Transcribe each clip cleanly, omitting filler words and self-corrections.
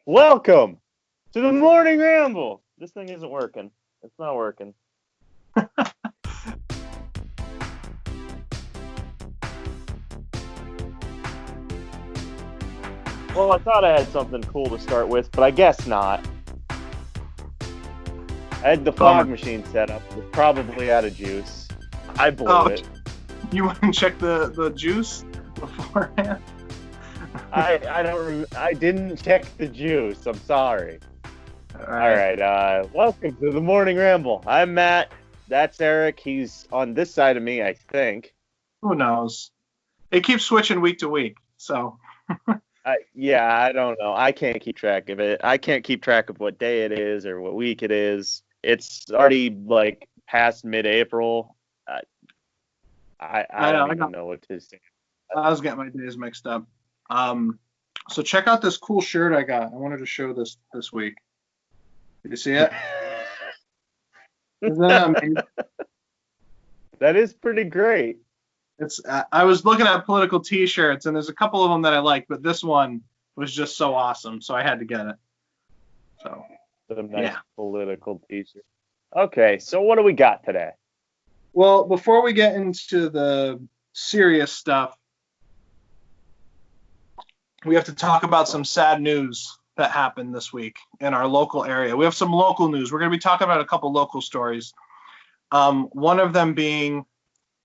Welcome to the Morning Ramble. This thing isn't working. It's not working. Well, I thought I had something cool to start with, but I guess not. I had the fog machine set up. It was probably out of juice. I blew it. You went and checked the juice beforehand? I didn't check the juice. I'm sorry. All right. Welcome to the Morning Ramble. I'm Matt. That's Eric. He's on this side of me, I think. Who knows? It keeps switching week to week, so. I don't know. I can't keep track of it. I can't keep track of what day it is or what week it is. It's already past mid-April. I don't even know what to say. I was getting my days mixed up. So check out this cool shirt I got. I wanted to show this week. Did you see it? Isn't that amazing? That is pretty great. I was looking at political T-shirts, and there's a couple of them that I like, but this one was just so awesome, so I had to get it. So some nice political T-shirt. Okay, so what do we got today? Well, before we get into the serious stuff, we have to talk about some sad news that happened this week in our local area. We have some local news. We're going to be talking about a couple local stories. One of them being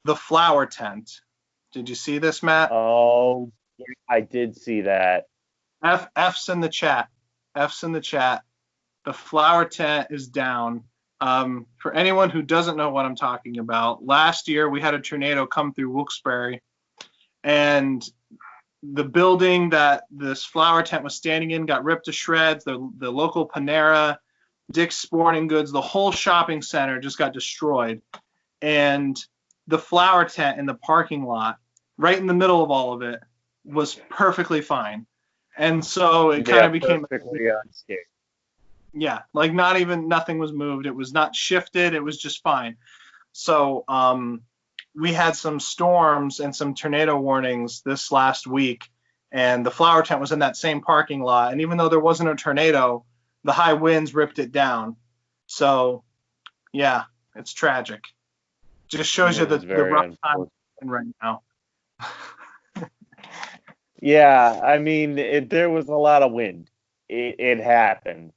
the flower tent. Did you see this, Matt? Oh, I did see that. F's in the chat. F's in the chat. The flower tent is down. For anyone who doesn't know what I'm talking about, last year we had a tornado come through Wilkes-Barre, and the building that this flower tent was standing in got ripped to shreds. The local Panera, Dick's Sporting Goods, the whole shopping center just got destroyed. And the flower tent in the parking lot, right in the middle of all of it, was perfectly fine. And so it kind of became perfectly unscathed. Yeah, nothing was moved. It was not shifted. It was just fine. So we had some storms and some tornado warnings this last week, and the flower tent was in that same parking lot. And even though there wasn't a tornado, the high winds ripped it down. So, yeah, it's tragic. Just shows you the rough time right now. Yeah, I mean, there was a lot of wind. It happened.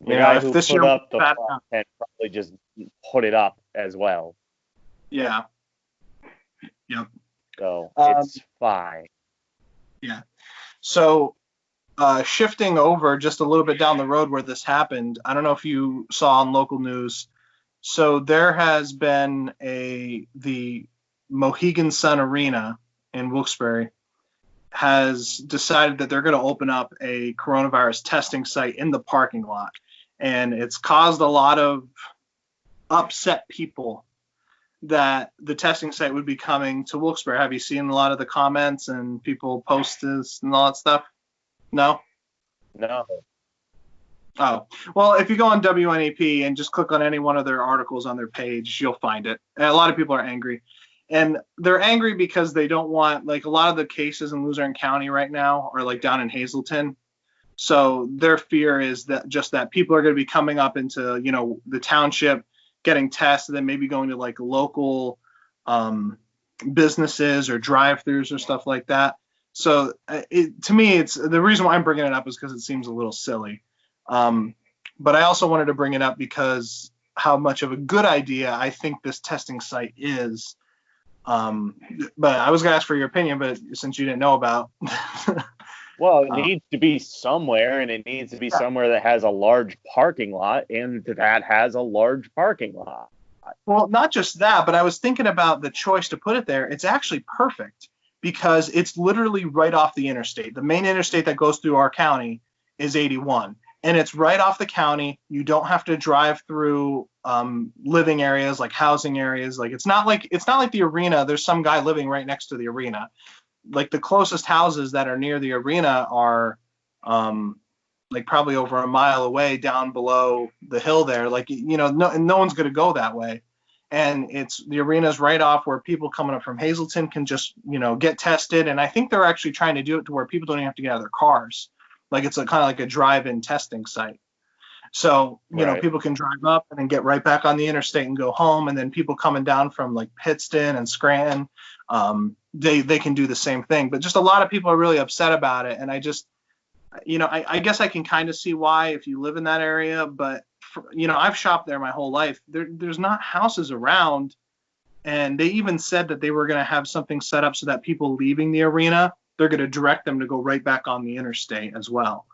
The guy who put up the flower tent probably just put it up as well. Yeah. Yep. So it's fine. Yeah. So shifting over just a little bit down the road where this happened, I don't know if you saw on local news. So there has been the Mohegan Sun Arena in Wilkes-Barre has decided that they're going to open up a coronavirus testing site in the parking lot. And it's caused a lot of upset people that the testing site would be coming to Wilkes-Barre. Have you seen a lot of the comments and people post this and all that stuff? No? No. Oh, well, if you go on WNEP and just click on any one of their articles on their page, you'll find it. And a lot of people are angry. And they're angry because they don't want, a lot of the cases in Luzerne County right now are down in Hazleton. So their fear is that people are going to be coming up into, the township, getting tested, and maybe going to local businesses or drive-throughs or stuff like that. So to me, it's the reason why I'm bringing it up is because it seems a little silly. But I also wanted to bring it up because how much of a good idea I think this testing site is. But I was going to ask for your opinion, but since you didn't know about. Well, it needs to be somewhere, and it needs to be somewhere that has a large parking lot, and that has a large parking lot. Well, not just that, but I was thinking about the choice to put it there. It's actually perfect because it's literally right off the interstate. The main interstate that goes through our county is 81, and it's right off the county. You don't have to drive through living areas, housing areas. It's not like the arena. There's some guy living right next to the arena. The closest houses that are near the arena are probably over a mile away down below the hill there. No one's going to go that way. And the arena's right off where people coming up from Hazleton can just, get tested. And I think they're actually trying to do it to where people don't even have to get out of their cars. Like it's kind of like a drive-in testing site. So, Right. people can drive up and then get right back on the interstate and go home. And then people coming down from like Pittston and Scranton, they can do the same thing. But just a lot of people are really upset about it. And I just, I guess I can kind of see why if you live in that area. But, I've shopped there my whole life. There's not houses around. And they even said that they were going to have something set up so that people leaving the arena, they're going to direct them to go right back on the interstate as well.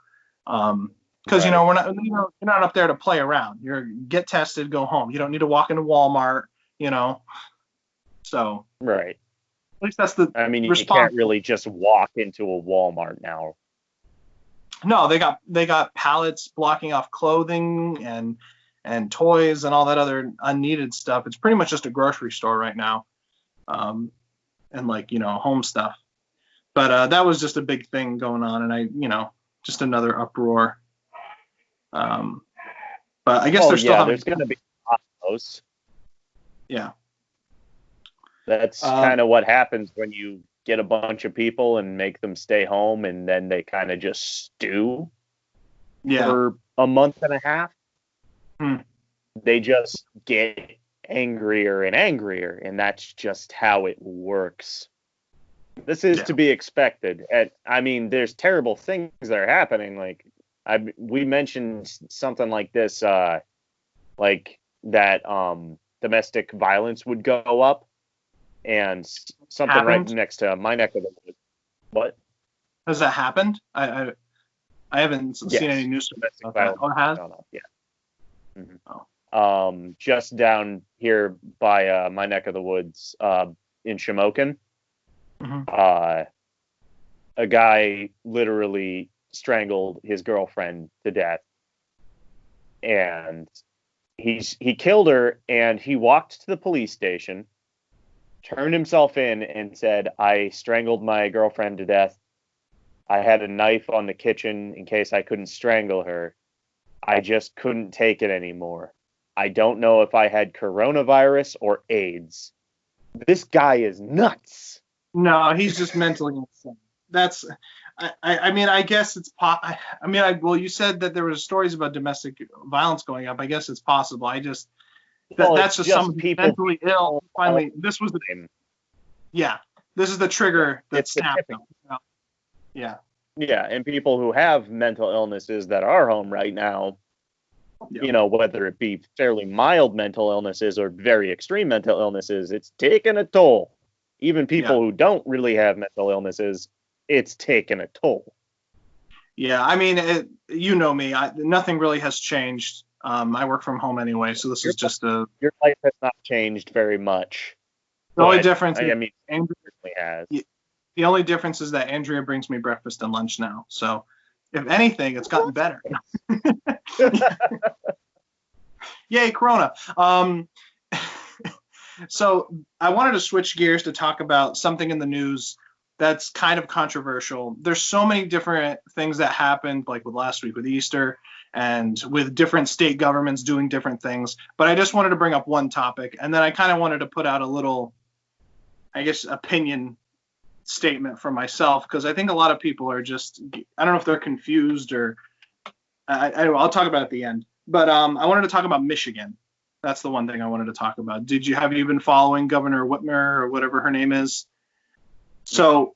Because Right. we're not, you're not up there to play around. You're get tested, go home. You don't need to walk into Walmart, So Right. at least that's the I mean, you response. can't really just walk into a Walmart now. No, they got pallets blocking off clothing and toys and all that other unneeded stuff. It's pretty much just a grocery store right now, and home stuff. But that was just a big thing going on, and just another uproar. But I guess they're still having. There's going to be a lot of those. Yeah. That's kind of what happens when you get a bunch of people and make them stay home, and then they kind of just stew for a month and a half. They just get angrier and angrier, and that's just how it works. This is to be expected. And I mean, there's terrible things that are happening. Like we mentioned something like this, like that domestic violence would go up, and something right next to my neck of the woods. What? Has that happened? I haven't seen any news about that. Oh, it has? Yeah. Mm-hmm. Just down here by my neck of the woods, in Shamokin, a guy literally strangled his girlfriend to death, and he killed her, and he walked to the police station, turned himself in, and said, "I strangled my girlfriend to death. I had a knife on the kitchen in case I couldn't strangle her. I just couldn't take it anymore. I don't know if I had coronavirus or AIDS." This guy is nuts. No, he's just mentally insane. That's, I mean, I guess it's well, you said that there was stories about domestic violence going up. I guess it's possible. That's just some people mentally ill. Finally, this was this is the trigger that snapped them. Yeah. Yeah, and people who have mental illnesses that are home right now, whether it be fairly mild mental illnesses or very extreme mental illnesses, it's taken a toll. Even people who don't really have mental illnesses, it's taken a toll. Yeah, I mean, you know me. Nothing really has changed. I work from home anyway, so this is just your life has not changed very much. The only difference, Andrea certainly has. The only difference is that Andrea brings me breakfast and lunch now. So, if anything, it's gotten better. Yay, Corona. So I wanted to switch gears to talk about something in the news that's kind of controversial. There's so many different things that happened, like with last week with Easter and with different state governments doing different things. But I just wanted to bring up one topic, and then I kind of wanted to put out a little, I guess, opinion statement for myself, because I think a lot of people are just, I don't know if they're confused or I'll talk about it at the end. But I wanted to talk about Michigan. That's the one thing I wanted to talk about. Have you been following Governor Whitmer or whatever her name is? So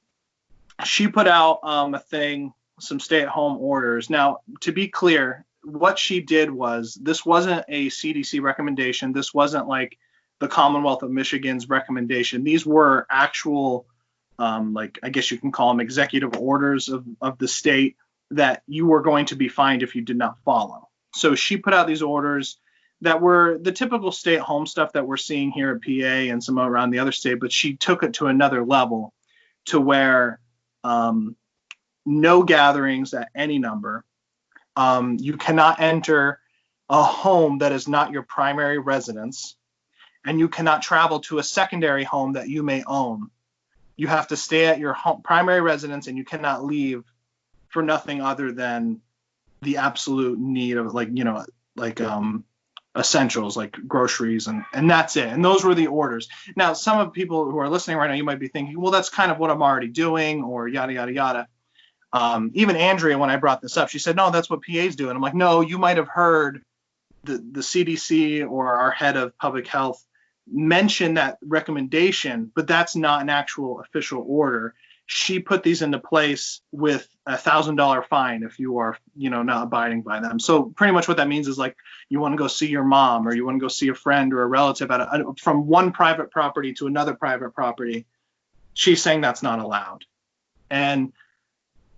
she put out a thing, some stay-at-home orders. Now, to be clear, what she did was, this wasn't a CDC recommendation. This wasn't like the Commonwealth of Michigan's recommendation. These were actual, I guess you can call them executive orders of the state that you were going to be fined if you did not follow. So she put out these orders that were the typical stay-at-home stuff that we're seeing here at PA and some around the other state, but she took it to another level to where no gatherings at any number. You cannot enter a home that is not your primary residence, and you cannot travel to a secondary home that you may own. You have to stay at your primary residence, and you cannot leave for nothing other than the absolute need of essentials like groceries, and that's it. And those were the orders. Now, some of the people who are listening right now, you might be thinking, well, that's kind of what I'm already doing, or yada, yada, yada. Even Andrea, when I brought this up, she said, no, that's what PAs do. And I'm like, no, you might have heard the CDC or our head of public health mention that recommendation, but that's not an actual official order. She put these into place with $1,000 fine if you are, not abiding by them. So pretty much what that means is like you want to go see your mom or you want to go see a friend or a relative from one private property to another private property. She's saying that's not allowed. And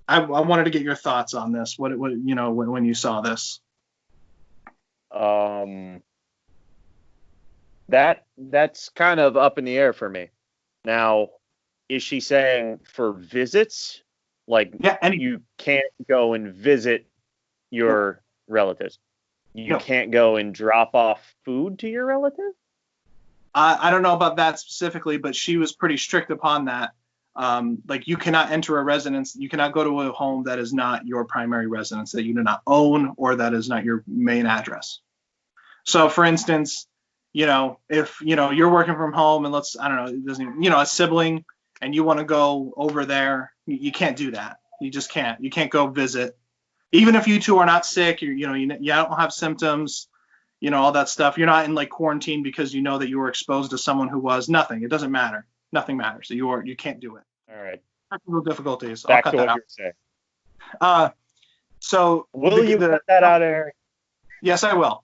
I wanted to get your thoughts on this. What when you saw this? That's kind of up in the air for me. Now, is she saying for visits? Like, you can't go and visit your relatives. You can't go and drop off food to your relative? I don't know about that specifically, but she was pretty strict upon that. Like, you cannot enter a residence. You cannot go to a home that is not your primary residence, that you do not own, or that is not your main address. So, for instance, if, you're working from home and a sibling, and you want to go over there, you can't do that. You just can't. You can't go visit. Even if you two are not sick, you don't have symptoms, all that stuff. You're not in like quarantine because you know that you were exposed to someone who was nothing. It doesn't matter. Nothing matters. So you can't do it. All right. Technical difficulties. Back to what you were saying. So will you cut that out, Eric? Yes, I will.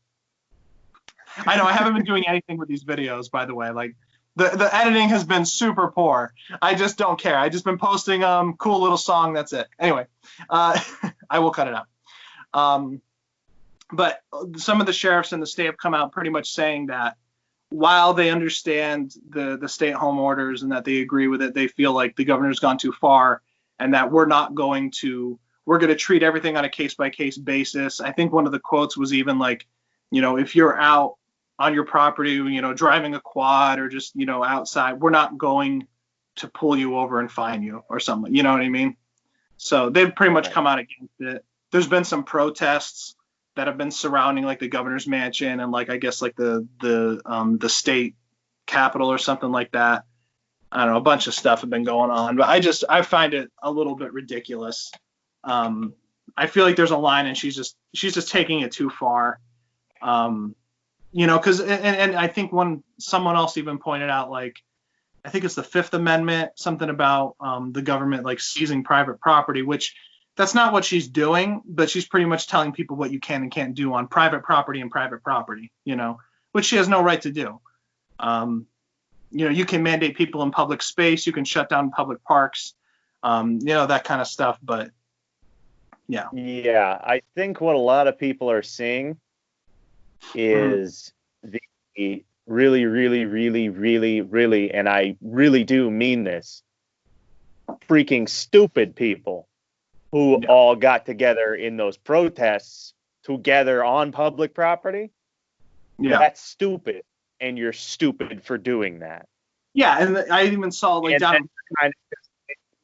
I know I haven't been doing anything with these videos, by the way. Like the editing has been super poor. I just don't care. I just been posting cool little song. That's it. Anyway, I will cut it out. But some of the sheriffs in the state have come out pretty much saying that while they understand the stay-at-home orders and that they agree with it, they feel like the governor's gone too far and that we're going to treat everything on a case-by-case basis. I think one of the quotes was even like, if you're out on your property, driving a quad or just, outside, we're not going to pull you over and fine you or something. You know what I mean? So they've pretty much come out against it. There's been some protests that have been surrounding like the governor's mansion and like, I guess like the state capitol or something like that. I don't know, a bunch of stuff have been going on, but I find it a little bit ridiculous. I feel like there's a line and she's just taking it too far. Because and I think someone else even pointed out, like, I think it's the Fifth Amendment, something about the government like seizing private property, which that's not what she's doing, but she's pretty much telling people what you can and can't do on private property and private property, which she has no right to do. You can mandate people in public space, you can shut down public parks, that kind of stuff. But yeah. Yeah, I think what a lot of people are seeing is the really, really, really, really, really, and I really do mean this, freaking stupid people who all got together in those protests together on public property. Yeah. That's stupid, and you're stupid for doing that. Yeah, and I even saw like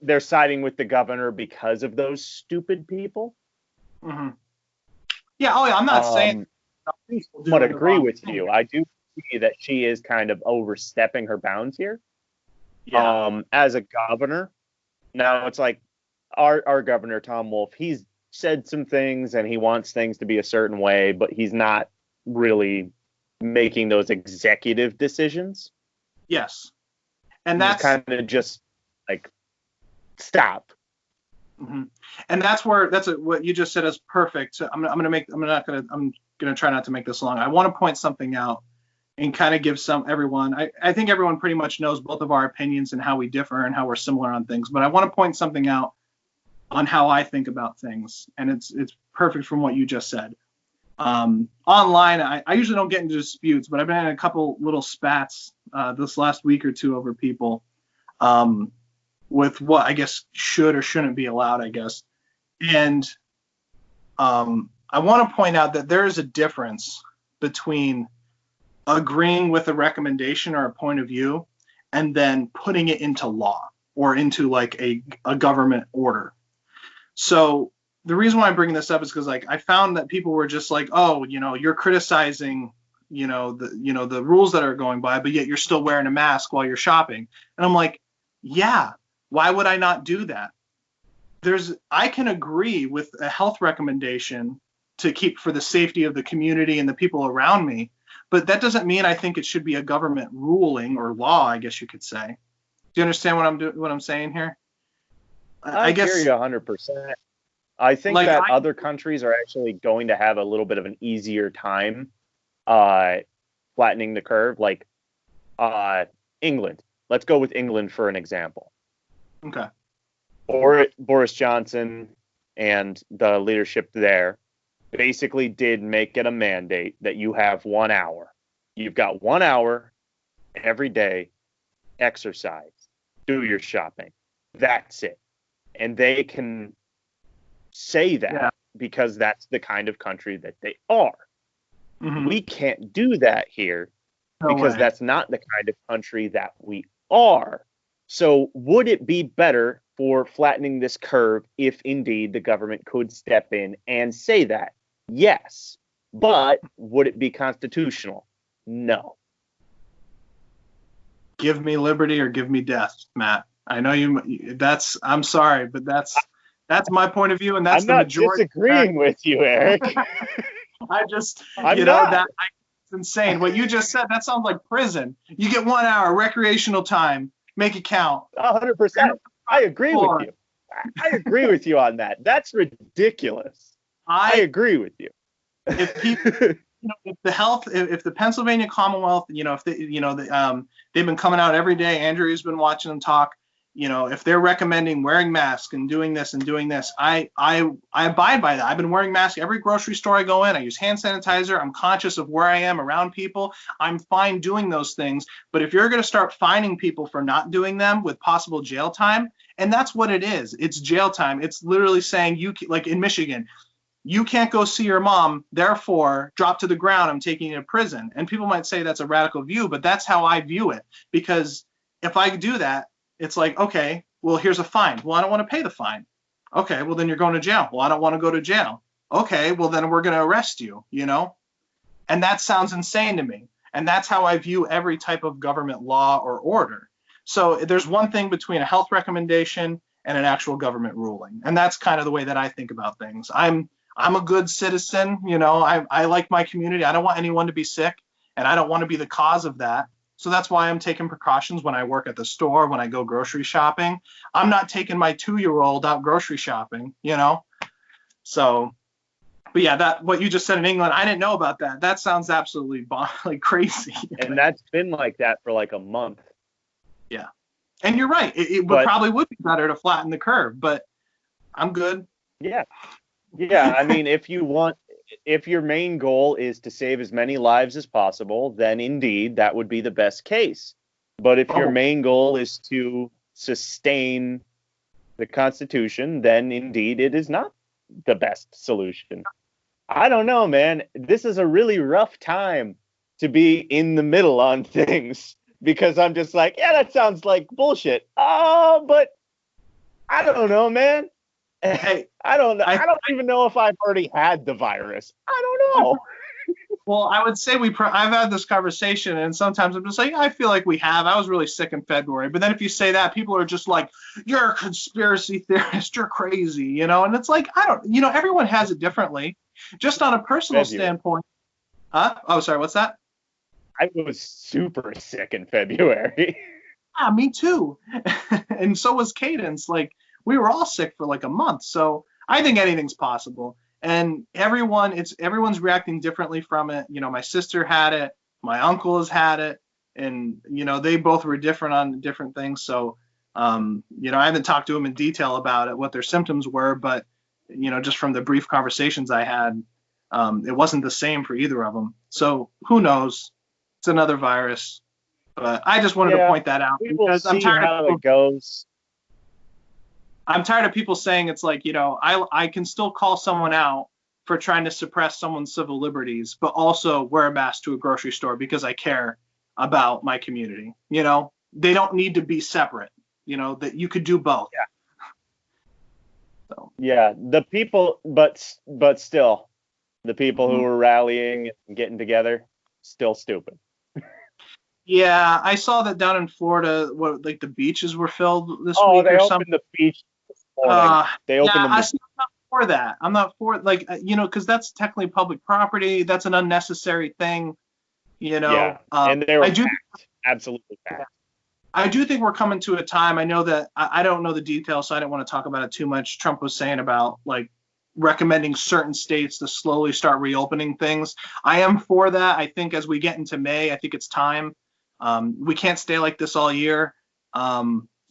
they're siding with the governor because of those stupid people. Mm-hmm. Yeah, I'm not saying I would agree with you. I do see that she is kind of overstepping her bounds here. Yeah. As a governor, now it's like our governor Tom Wolf. He's said some things and he wants things to be a certain way, but he's not really making those executive decisions. Yes, and that's kind of just like stop. Mm-hmm. And what you just said is perfect. So I'm gonna try not to make this long. I want to point something out and kind of give everyone. I think everyone pretty much knows both of our opinions and how we differ and how we're similar on things. But I want to point something out on how I think about things, and it's perfect from what you just said. Online, I usually don't get into disputes, but I've been in a couple little spats this last week or two over people with what I guess should or shouldn't be allowed, I guess. And I want to point out that there is a difference between agreeing with a recommendation or a point of view and then putting it into law or into like a government order. So the reason why I'm bringing this up is because like I found that people were just like, oh, you're criticizing, the rules that are going by, but yet you're still wearing a mask while you're shopping. And I'm like, yeah, why would I not do that? I can agree with a health recommendation to keep for the safety of the community and the people around me, but that doesn't mean I think it should be a government ruling or law, I guess you could say. Do you understand what I'm saying here? I I hear guess you 100%. I think like that other countries are actually going to have a little bit of an easier time uh, flattening the curve. Like England. Let's go with England for an example. okay. Or Boris Johnson and the leadership there basically did make it a mandate that you have 1 hour. You've got 1 hour every day, exercise, do your shopping. That's it. And they can say that Yeah. because that's the kind of country that they are. Mm-hmm. We can't do that here No because way. that's not the kind of country that we are. So, would it be better for flattening this curve if indeed the government could step in and say that? Yes. But would it be constitutional? No. Give me liberty or give me death, Matt. I know that's I'm sorry, but that's my point of view, and that's I'm the not majority. disagreeing with you, Eric. I just, I'm you know, not. it's insane. What you just said, that sounds like prison. You get 1 hour recreational time, make it count. 100%. I agree with you. I agree with you on that. That's ridiculous. I agree with you. If people, if the Pennsylvania Commonwealth, if they've been coming out every day. Andrew's been watching them talk. If they're recommending wearing masks and doing this and doing this, I abide by that. I've been wearing masks every grocery store I go in. I use hand sanitizer. I'm conscious of where I am around people. I'm fine doing those things. But if you're going to start fining people for not doing them with possible jail time, and that's what it is, it's jail time. It's literally saying like in Michigan, you can't go see your mom, therefore drop to the ground, I'm taking you to prison. And people might say that's a radical view, but that's how I view it. Because if I do that, it's like, okay, well, here's a fine. Well, I don't want to pay the fine. Okay, well, then you're going to jail. Well, I don't want to go to jail. Okay, well, then we're going to arrest you, And that sounds insane to me. And that's how I view every type of government law or order. So there's one thing between a health recommendation and an actual government ruling. And that's kind of the way that I think about things. I'm a good citizen. I like my community. I don't want anyone to be sick, and I don't want to be the cause of that. So that's why I'm taking precautions when I work at the store, when I go grocery shopping. I'm not taking my 2-year-old out grocery shopping. So, but yeah, that what you just said in England, I didn't know about that. That sounds absolutely like crazy. And that's been like that for like a month. Yeah. And you're right. It probably would be better to flatten the curve, but I'm good. Yeah. Yeah. I mean, if your main goal is to save as many lives as possible, then indeed that would be the best case. But if your main goal is to sustain the Constitution, then indeed it is not the best solution. I don't know, man. This is a really rough time to be in the middle on things because I'm just like, yeah, that sounds like bullshit. Oh, but I don't know, man. Hey, I don't even know if I've already had the virus. I don't know. Well, I would say I've had this conversation, and sometimes I'm just like, I feel like we have. I was really sick in February. But then if you say that, people are just like, you're a conspiracy theorist. You're crazy, And it's like, I don't, everyone has it differently. Just on a personal standpoint. Oh, sorry, what's that? I was super sick in February. Yeah, me too. And so was Cadence. Like, we were all sick for like a month. So I think anything's possible. And everyone's reacting differently from it. My sister had it, my uncle has had it, and they both were different on different things. So I haven't talked to them in detail about it, what their symptoms were, but just from the brief conversations I had, it wasn't the same for either of them. So who knows? It's another virus. But I just wanted to point that out because I'm tired of how it goes. I'm tired of people saying it's like, I can still call someone out for trying to suppress someone's civil liberties, but also wear a mask to a grocery store because I care about my community. They don't need to be separate, that you could do both. Yeah. So. Yeah, the people, but still, the people who were rallying and getting together, still stupid. Yeah, I saw that down in Florida, the beaches were filled this week or something. Oh, they opened the beach. morning. They Yeah, opened them. I'm not for that. I'm not for like because that's technically public property. That's an unnecessary thing. Yeah, and they were I do. packed, absolutely packed. I do think we're coming to a time. I know that I don't know the details, so I don't want to talk about it too much. Trump was saying about like recommending certain states to slowly start reopening things. I am for that. I think as we get into May, I think it's time. We can't stay like this all year.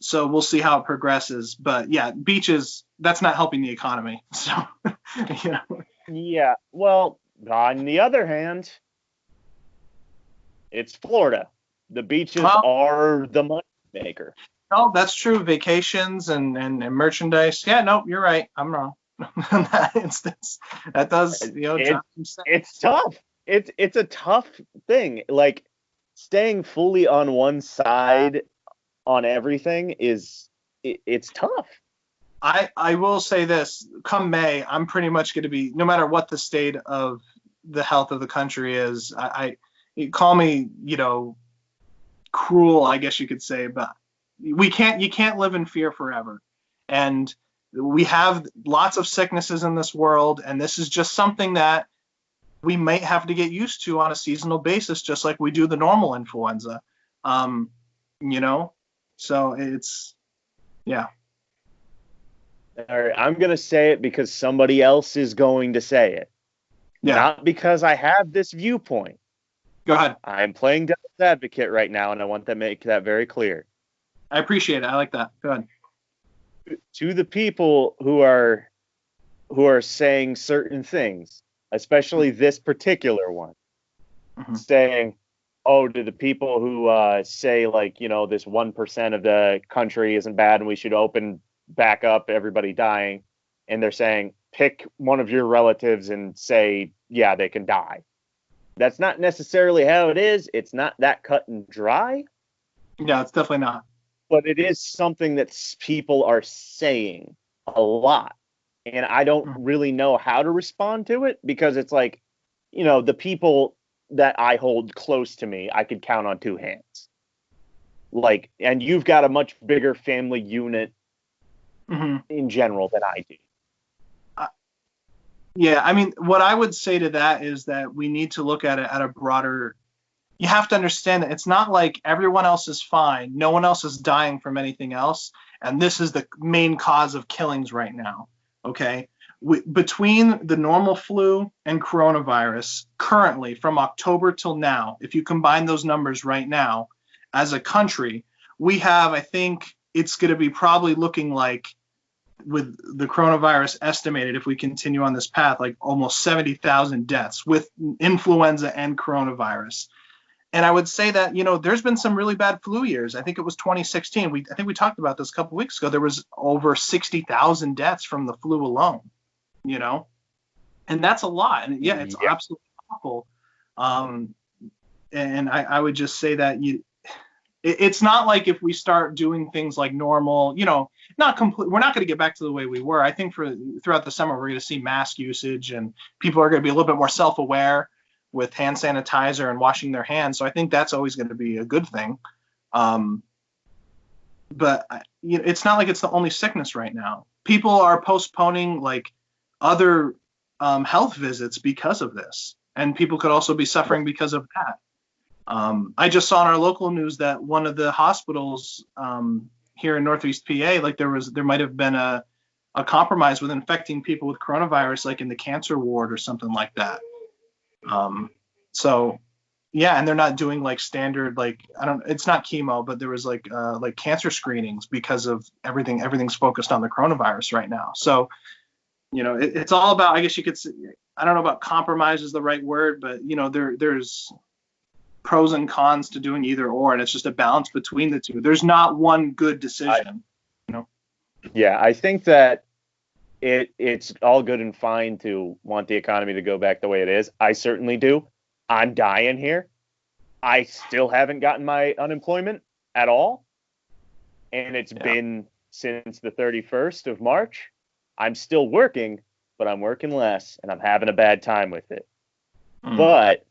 So we'll see how it progresses. But yeah, beaches, that's not helping the economy. So, you know. Yeah, well, on the other hand, it's Florida. The beaches Well, are the money maker. no, that's true. Vacations and merchandise. Yeah, no, you're right. I'm wrong. In that instance, that does, It, drive some sense. it's tough. It's a tough thing. Like staying fully on one side on everything it's tough. I will say this, come May, I'm pretty much going to be, no matter what the state of the health of the country is, you call me, cruel, I guess you could say, but you can't live in fear forever. And we have lots of sicknesses in this world, and this is just something that we might have to get used to on a seasonal basis, just like we do the normal influenza. Um, so yeah. All right, I'm going to say it because somebody else is going to say it. Yeah. Not because I have this viewpoint. Go ahead. I'm playing devil's advocate right now, and I want to make that very clear. I appreciate it. I like that. Go ahead. To the people who are saying certain things, especially this particular one, saying, oh, to the people who say, like, this 1% of the country isn't bad and we should open back up, everybody dying, and they're saying, pick one of your relatives and say, yeah, they can die. That's not necessarily how it is. It's not that cut and dry. Yeah, it's definitely not. But it is something that people are saying a lot. And I don't really know how to respond to it because it's like, the people that I hold close to me, I could count on two hands. Like, and you've got a much bigger family unit in general than I do. Yeah, I mean, what I would say to that is that we need to look at it at a broader. You have to understand that it's not like everyone else is fine. No one else is dying from anything else. And this is the main cause of killings right now. Okay. Between the normal flu and coronavirus, currently from October till now, if you combine those numbers right now, as a country, we have, I think it's going to be probably looking like, with the coronavirus estimated, if we continue on this path, like almost 70,000 deaths with influenza and coronavirus. And I would say that, there's been some really bad flu years. I think it was 2016. I think we talked about this a couple weeks ago. There was over 60,000 deaths from the flu alone, and that's a lot. And yeah, it's absolutely awful. And I would just say that it's not like if we start doing things like normal, not complete, we're not going to get back to the way we were. I think throughout the summer, we're going to see mask usage and people are going to be a little bit more self-aware with hand sanitizer and washing their hands. So I think that's always going to be a good thing. But it's not like it's the only sickness right now. People are postponing like other health visits because of this. And people could also be suffering because of that. I just saw in our local news that one of the hospitals here in Northeast PA, like there might have been a compromise with infecting people with coronavirus, like in the cancer ward or something like that. So yeah, and they're not doing like standard, like, it's not chemo, but there was like cancer screenings because of everything's focused on the coronavirus right now. So, it's all about, I guess you could say, I don't know about compromise is the right word, but there's pros and cons to doing either or, and it's just a balance between the two. There's not one good decision. Yeah, I think that it's all good and fine to want the economy to go back the way it is. I certainly do. I'm dying here. I still haven't gotten my unemployment at all, and it's been since the 31st of March. I'm still working, but I'm working less, and I'm having a bad time with it. But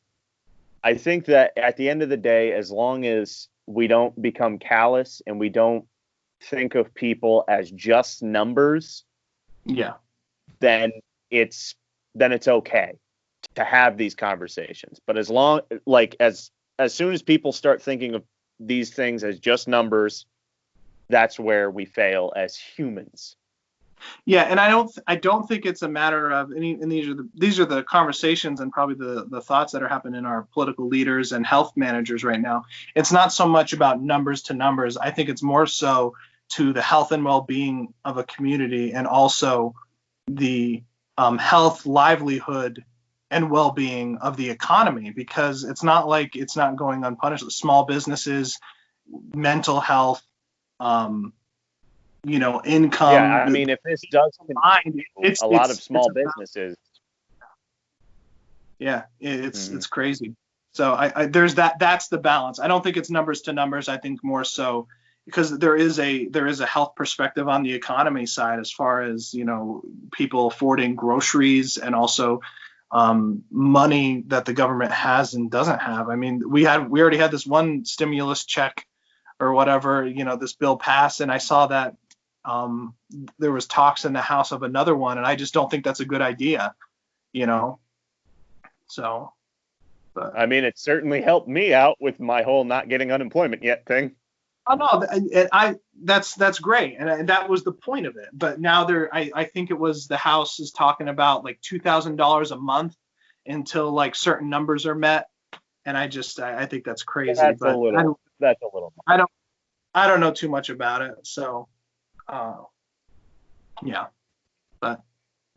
I think that at the end of the day, as long as we don't become callous and we don't think of people as just numbers, Yeah. then it's okay to have these conversations. But as soon as people start thinking of these things as just numbers, that's where we fail as humans. Yeah, and I don't think it's a matter of any. And these are the conversations and probably the thoughts that are happening in our political leaders and health managers right now. It's not so much about numbers to numbers. I think it's more so to the health and well-being of a community, and also the health, livelihood, and well-being of the economy, because it's not like it's not going unpunished. Small businesses, mental health, income. Yeah, I mean, if this does continue, it's a lot of small businesses. Yeah, it's crazy. So I there's that's the balance. I don't think it's numbers to numbers. I think more so because there is a health perspective on the economy side, as far as, people affording groceries, and also money that the government has and doesn't have. I mean, we already had this one stimulus check or whatever, this bill passed, and I saw that there was talks in the House of another one, and I just don't think that's a good idea, So, but. I mean, it certainly helped me out with my whole not getting unemployment yet thing. Oh no, that's great, and that was the point of it. But now I think it was the House is talking about like $2,000 a month until like certain numbers are met, and I think that's crazy. That's a little. I don't know too much about it, so yeah. But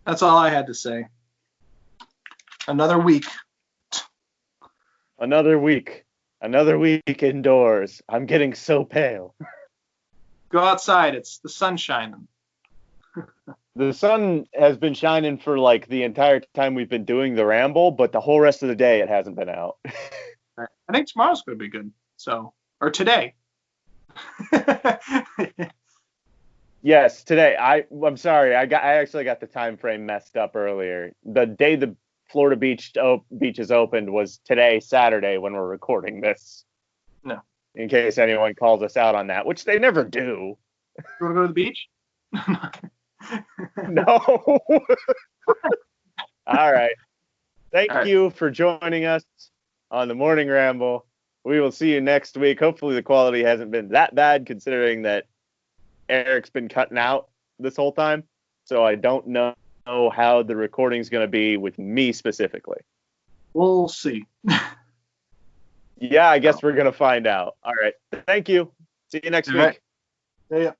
that's all I had to say. Another week. Another week indoors. I'm getting so pale. Go outside. It's the sun shining. The sun has been shining for like the entire time we've been doing the ramble, but the whole rest of the day it hasn't been out. I think tomorrow's going to be good. So, or today. Yes, today. I'm sorry. I actually got the time frame messed up earlier. The day the Florida beaches opened was today, Saturday, when we're recording this. No. In case anyone calls us out on that, which they never do. You want to go to the beach? No. All right. Thank you for joining us on the Morning Ramble. We will see you next week. Hopefully the quality hasn't been that bad, considering that Eric's been cutting out this whole time. So I don't know how the recording's going to be with me specifically. We'll see. Yeah, I guess we're going to find out. All right. Thank you. See you next week. See ya.